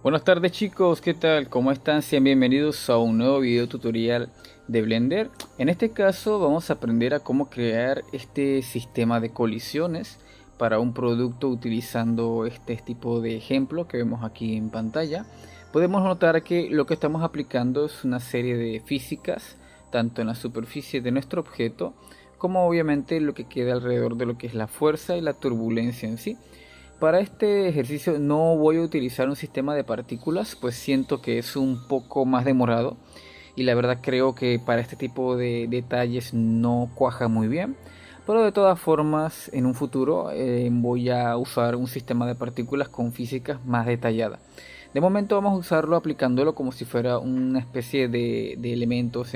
Buenas tardes chicos, ¿qué tal? ¿Cómo están? Sean bienvenidos a un nuevo video tutorial de Blender. En este caso vamos a aprender a cómo crear este sistema de colisiones para un producto utilizando este tipo de ejemplo que vemos aquí en pantalla. Podemos notar que lo que estamos aplicando es una serie de físicas, tanto en la superficie de nuestro objeto, como obviamente lo que queda alrededor de lo que es la fuerza y la turbulencia en sí. Para este ejercicio no voy a utilizar un sistema de partículas, pues siento que es un poco más demorado y la verdad creo que para este tipo de detalles no cuaja muy bien. Pero de todas formas en un futuro voy a usar un sistema de partículas con físicas más detallada. De momento vamos a usarlo aplicándolo como si fuera una especie de elementos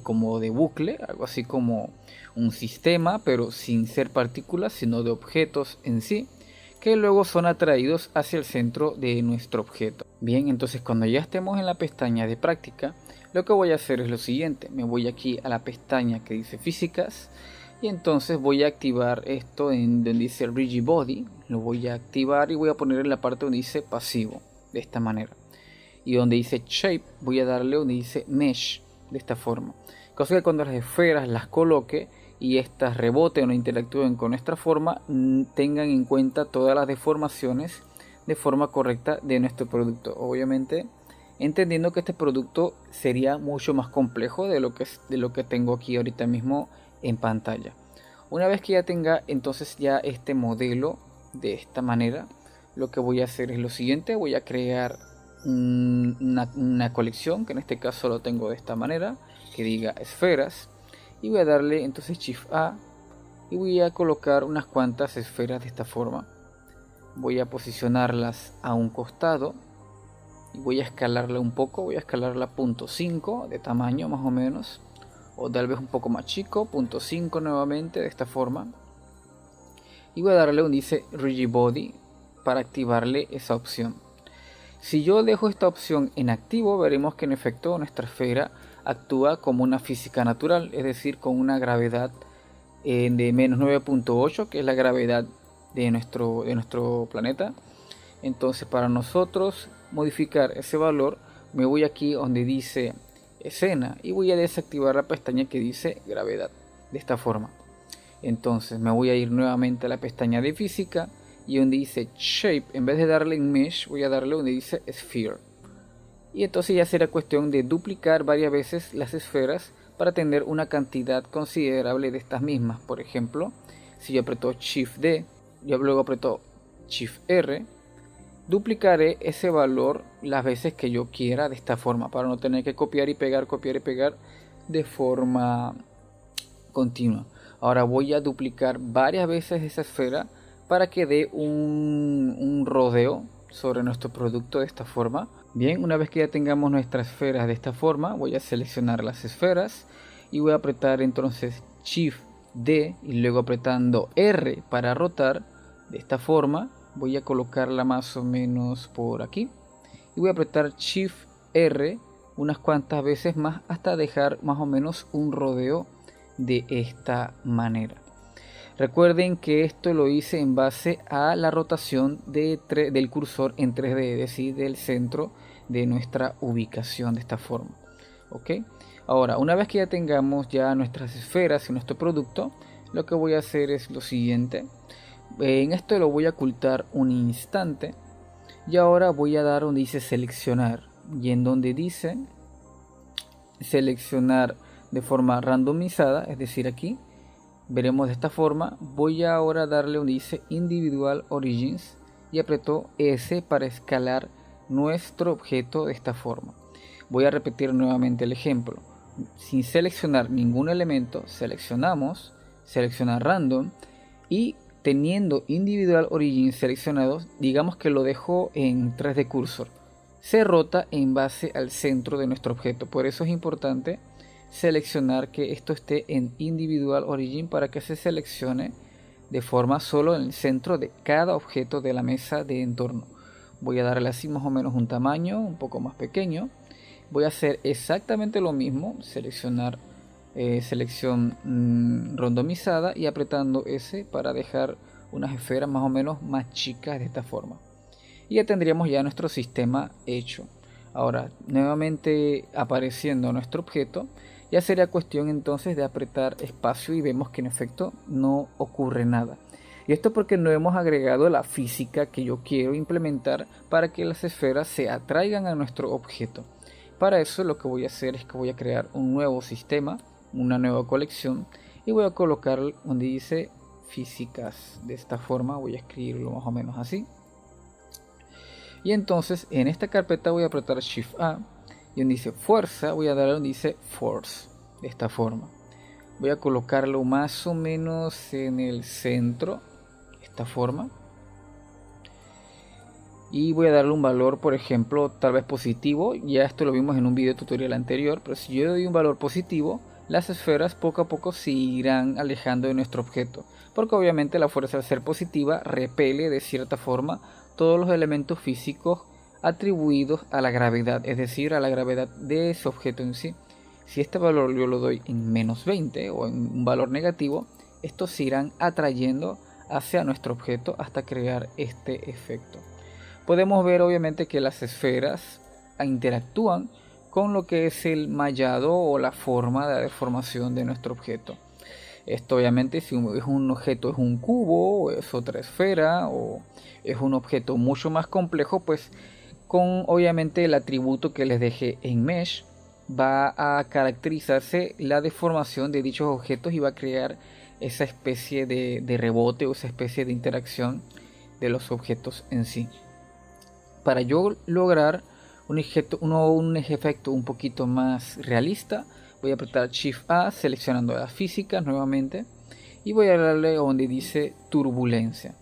como de bucle, algo así como un sistema, pero sin ser partículas, sino de objetos en sí, que luego son atraídos hacia el centro de nuestro objeto. Bien, entonces cuando ya estemos en la pestaña de práctica, lo que voy a hacer es lo siguiente. Me voy aquí a la pestaña que dice físicas y entonces voy a activar esto en donde dice Rigid Body. Lo voy a activar y voy a poner en la parte donde dice pasivo, de esta manera. Y donde dice Shape voy a darle donde dice Mesh, de esta forma. Cosa que cuando las esferas las coloque y estas reboten o interactúen con nuestra forma, tengan en cuenta todas las deformaciones de forma correcta de nuestro producto. Obviamente entendiendo que este producto sería mucho más complejo de lo que tengo aquí ahorita mismo en pantalla. Una vez que ya tenga entonces ya este modelo de esta manera, lo que voy a hacer es lo siguiente. Voy a crear una colección, que en este caso lo tengo de esta manera, que diga esferas, y voy a darle entonces Shift A y voy a colocar unas cuantas esferas de esta forma. Voy a posicionarlas a un costado y voy a escalarla un poco. Voy a escalarla a 0.5 de tamaño más o menos, o tal vez un poco más chico, 0.5 nuevamente de esta forma, y voy a darle un dice Rigid Body para activarle esa opción. Si yo dejo esta opción en activo, veremos que en efecto nuestra esfera actúa como una física natural, es decir, con una gravedad de menos 9.8, que es la gravedad de nuestro planeta. Entonces, para nosotros modificar ese valor, me voy aquí donde dice escena y voy a desactivar la pestaña que dice gravedad, de esta forma. Entonces me voy a ir nuevamente a la pestaña de física y donde dice Shape, en vez de darle en Mesh, voy a darle donde dice Sphere. Y entonces ya será cuestión de duplicar varias veces las esferas para tener una cantidad considerable de estas mismas. Por ejemplo, si yo aprieto Shift D, yo luego aprieto Shift R, duplicaré ese valor las veces que yo quiera de esta forma, para no tener que copiar y pegar de forma continua. Ahora voy a duplicar varias veces esa esfera para que dé un rodeo sobre nuestro producto de esta forma. Bien, una vez que ya tengamos nuestras esferas de esta forma, voy a seleccionar las esferas y voy a apretar entonces Shift D y luego apretando R para rotar de esta forma. Voy a colocarla más o menos por aquí y voy a apretar Shift R unas cuantas veces más hasta dejar más o menos un rodeo de esta manera. Recuerden que esto lo hice en base a la rotación del cursor en 3D, es decir, del centro de nuestra ubicación de esta forma. ¿Ok? Ahora, una vez que ya tengamos ya nuestras esferas y nuestro producto, lo que voy a hacer es lo siguiente. En esto lo voy a ocultar un instante y ahora voy a dar donde dice seleccionar y en donde dice seleccionar de forma randomizada, es decir aquí veremos de esta forma. Voy a ahora darle donde dice individual origins y aprieto S para escalar nuestro objeto de esta forma. Voy a repetir nuevamente el ejemplo. Sin seleccionar ningún elemento, seleccionamos, seleccionar random y teniendo individual origins seleccionados, digamos que lo dejo en 3D cursor, se rota en base al centro de nuestro objeto. Por eso es importante seleccionar que esto esté en individual origin para que se seleccione de forma solo en el centro de cada objeto de la mesa de entorno. Voy a darle así más o menos un tamaño un poco más pequeño. Voy a hacer exactamente lo mismo, seleccionar selección randomizada y apretando S para dejar unas esferas más o menos más chicas de esta forma. y ya tendríamos ya nuestro sistema hecho. Ahora, nuevamente apareciendo nuestro objeto, ya sería cuestión entonces de apretar espacio y vemos que en efecto no ocurre nada. Y esto porque no hemos agregado la física que yo quiero implementar para que las esferas se atraigan a nuestro objeto. Para eso lo que voy a hacer es que voy a crear un nuevo sistema, una nueva colección, y voy a colocar donde dice físicas. De esta forma voy a escribirlo más o menos así. Y entonces en esta carpeta voy a apretar Shift A y donde dice fuerza voy a darle donde dice force. De esta forma voy a colocarlo más o menos en el centro, de esta forma, y voy a darle un valor, por ejemplo, tal vez positivo. Ya esto lo vimos en un video tutorial anterior, pero si yo doy un valor positivo, las esferas poco a poco se irán alejando de nuestro objeto, porque obviamente la fuerza, al ser positiva, repele de cierta forma todos los elementos físicos atribuidos a la gravedad, es decir, a la gravedad de ese objeto en sí. Si este valor yo lo doy en menos 20 o en un valor negativo, estos se irán atrayendo hacia nuestro objeto hasta crear este efecto. Podemos ver obviamente que las esferas interactúan con lo que es el mallado o la forma de deformación de nuestro objeto. Esto obviamente si es un objeto es un cubo o es otra esfera o es un objeto mucho más complejo, pues con obviamente el atributo que les dejé en Mesh va a caracterizarse la deformación de dichos objetos y va a crear esa especie de rebote o esa especie de interacción de los objetos en sí. Para yo lograr un efecto un poquito más realista, voy a apretar Shift A seleccionando las físicas nuevamente y voy a darle donde dice turbulencia.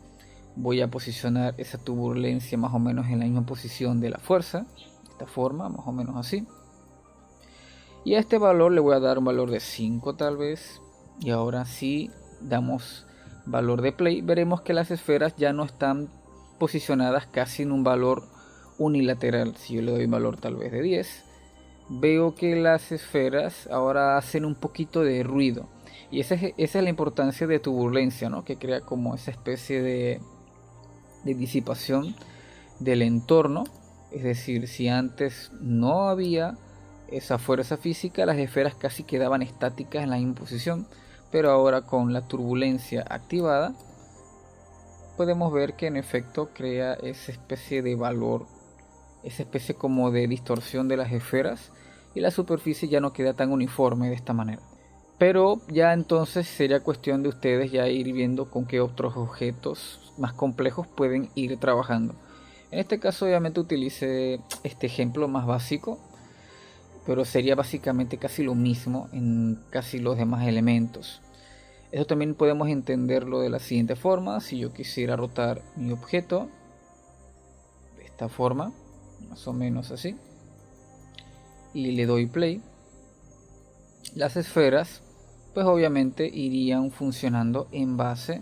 Voy a posicionar esa turbulencia más o menos en la misma posición de la fuerza, de esta forma, más o menos así. Y a este valor le voy a dar un valor de 5 tal vez. Y ahora si damos valor de play, veremos que las esferas ya no están posicionadas casi en un valor unilateral. Si yo le doy un valor tal vez de 10, veo que las esferas ahora hacen un poquito de ruido. Y esa es la importancia de turbulencia, ¿no? Que crea como esa especie de disipación del entorno. Es decir, si antes no había esa fuerza física, las esferas casi quedaban estáticas en la misma posición, pero ahora con la turbulencia activada podemos ver que en efecto crea esa especie de valor, esa especie como de distorsión de las esferas, y la superficie ya no queda tan uniforme de esta manera. Pero ya entonces sería cuestión de ustedes ya ir viendo con qué otros objetos más complejos pueden ir trabajando. En este caso obviamente utilicé este ejemplo más básico, pero sería básicamente casi lo mismo en casi los demás elementos. Eso también podemos entenderlo de la siguiente forma. Si yo quisiera rotar mi objeto de esta forma, más o menos así, y le doy play, las esferas pues obviamente irían funcionando en base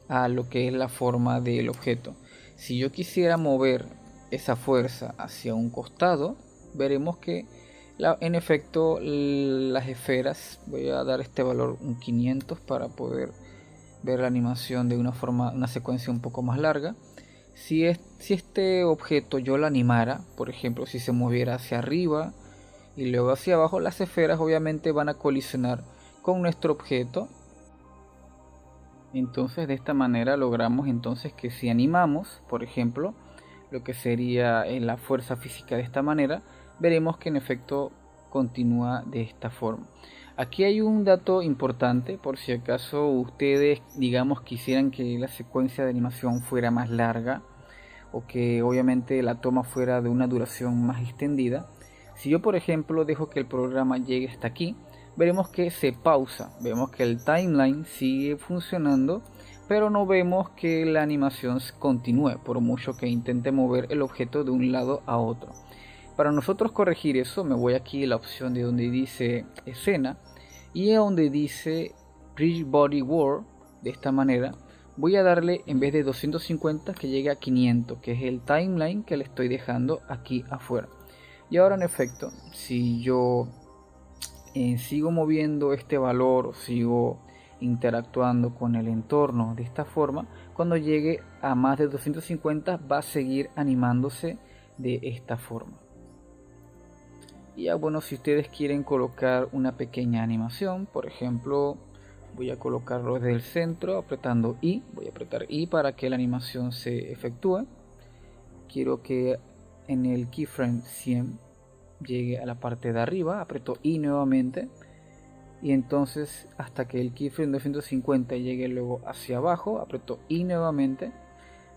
a lo que es la forma del objeto. Si yo quisiera mover esa fuerza hacia un costado, veremos que en efecto las esferas, voy a dar este valor un 500 para poder ver la animación de una secuencia un poco más larga. Si este objeto yo lo animara, por ejemplo si se moviera hacia arriba y luego hacia abajo, las esferas obviamente van a colisionar con nuestro objeto. Entonces de esta manera logramos entonces que si animamos, por ejemplo, lo que sería la fuerza física de esta manera, veremos que en efecto continúa de esta forma. Aquí hay un dato importante por si acaso ustedes digamos quisieran que la secuencia de animación fuera más larga o que obviamente la toma fuera de una duración más extendida. Si yo por ejemplo dejo que el programa llegue hasta aquí, veremos que se pausa, vemos que el timeline sigue funcionando, pero no vemos que la animación continúe por mucho que intente mover el objeto de un lado a otro. Para nosotros corregir eso, me voy aquí a la opción de donde dice escena y a donde dice Bridge Body World. De esta manera voy a darle, en vez de 250, que llegue a 500, que es el timeline que le estoy dejando aquí afuera. Y ahora en efecto, si yo sigo moviendo este valor, sigo interactuando con el entorno de esta forma, cuando llegue a más de 250 va a seguir animándose de esta forma. Y ya bueno, si ustedes quieren colocar una pequeña animación, por ejemplo, voy a colocarlo desde el centro apretando I, voy a apretar I para que la animación se efectúe. Quiero que en el keyframe 100 llegue a la parte de arriba, aprieto I nuevamente, y entonces hasta que el keyframe 250 llegue luego hacia abajo, aprieto I nuevamente,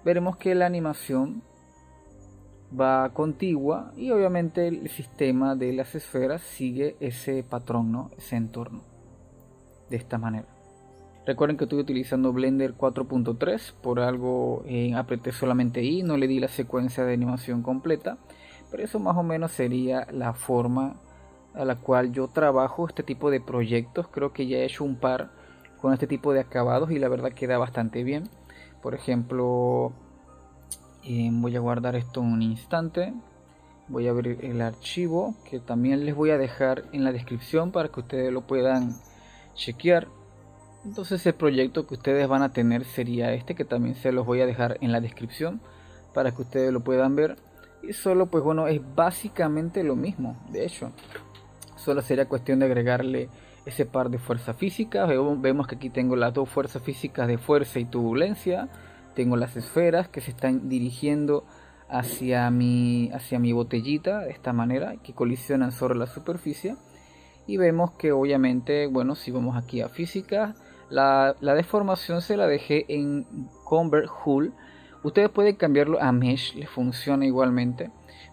veremos que la animación va contigua y obviamente el sistema de las esferas sigue ese patrón, ¿no? Ese entorno, de esta manera. Recuerden que estoy utilizando Blender 4.3, por algo apreté solamente I, no le di la secuencia de animación completa, pero eso más o menos sería la forma a la cual yo trabajo este tipo de proyectos. Creo que ya he hecho un par con este tipo de acabados y la verdad queda bastante bien. Por ejemplo, voy a guardar esto un instante, voy a abrir el archivo que también les voy a dejar en la descripción para que ustedes lo puedan chequear. Entonces el proyecto que ustedes van a tener sería este, que también se los voy a dejar en la descripción para que ustedes lo puedan ver. Y solo pues bueno, es básicamente lo mismo. De hecho, solo sería cuestión de agregarle ese par de fuerzas físicas. Vemos que aquí tengo las dos fuerzas físicas de fuerza y turbulencia. Tengo las esferas que se están dirigiendo hacia mi botellita de esta manera, que colisionan sobre la superficie. Y vemos que obviamente, bueno, si vamos aquí a física, la deformación se la dejé en Convert Hull. Ustedes pueden cambiarlo a Mesh, les funciona igualmente,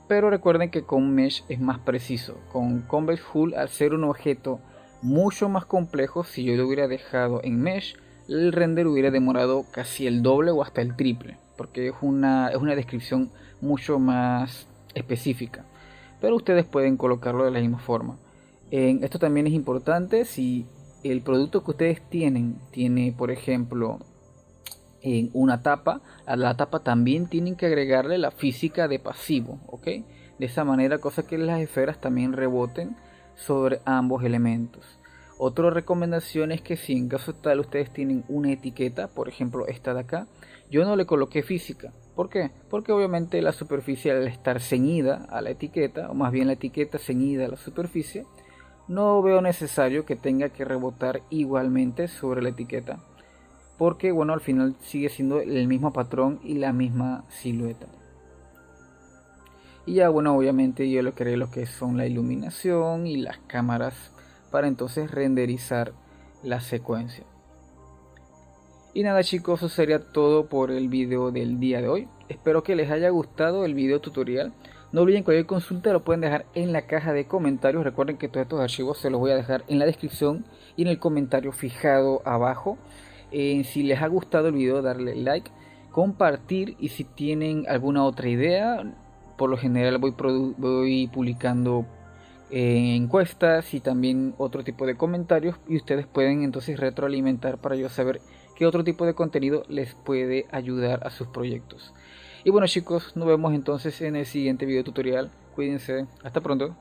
pero recuerden que con Mesh es más preciso. Con Convert Hull, al ser un objeto mucho más complejo, si yo lo hubiera dejado en Mesh, el render hubiera demorado casi el doble o hasta el triple, porque es una descripción mucho más específica. Pero ustedes pueden colocarlo de la misma forma. Esto también es importante: si el producto que ustedes tiene por ejemplo en una tapa, a la tapa también tienen que agregarle la física de pasivo, ¿ok? De esa manera, cosa que las esferas también reboten sobre ambos elementos. Otra recomendación es que si en caso tal ustedes tienen una etiqueta, por ejemplo esta de acá, yo no le coloqué física. ¿Por qué? Porque obviamente la superficie, al estar ceñida a la etiqueta, o más bien la etiqueta ceñida a la superficie, no veo necesario que tenga que rebotar igualmente sobre la etiqueta, porque bueno, al final sigue siendo el mismo patrón y la misma silueta. Y ya bueno, obviamente yo le creé lo que son la iluminación y las cámaras para entonces renderizar la secuencia. Y nada chicos, eso sería todo por el video del día de hoy. Espero que les haya gustado el video tutorial. No olviden, cualquier consulta lo pueden dejar en la caja de comentarios. Recuerden que todos estos archivos se los voy a dejar en la descripción y en el comentario fijado abajo. Si les ha gustado el video, darle like, compartir, y si tienen alguna otra idea, por lo general voy publicando encuestas y también otro tipo de comentarios, y ustedes pueden entonces retroalimentar para yo saber qué otro tipo de contenido les puede ayudar a sus proyectos. Y bueno chicos, nos vemos entonces en el siguiente video tutorial. Cuídense, hasta pronto.